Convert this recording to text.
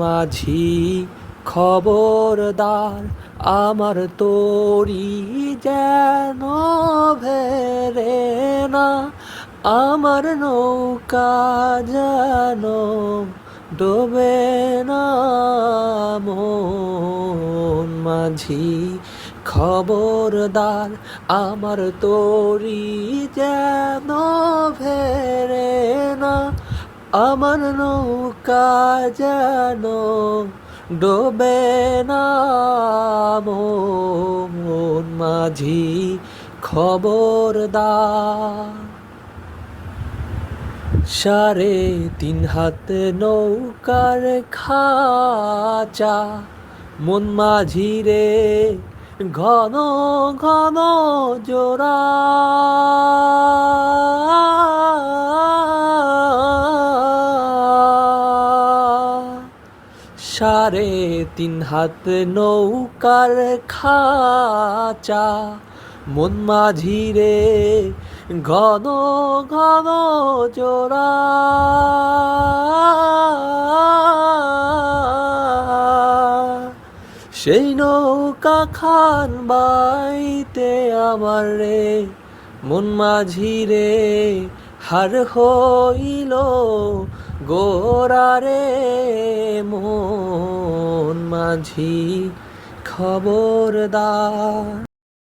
মাঝি খবরদার, আমার তরি যেন ভেরে না, আমার নৌকা যেন ডোবে না। মন মাঝি খবরদার, আমার তরি যেন ভেরে না, আমার নৌকা যেন ডোবে না। মন মাঝি খবরদার। 3.5 হাত নৌকার খাঁচা, মন মাঝি রে ঘন ঘন জোড়া। 3.5 হাত নৌকার খাঁচা, মন মাঝি রে ঘন ঘন জোড়া। সেই নৌকা খান বাইতে আমার রে, মন মাঝি রে হার হইল গোরা রে। মন মাঝি খবরদার।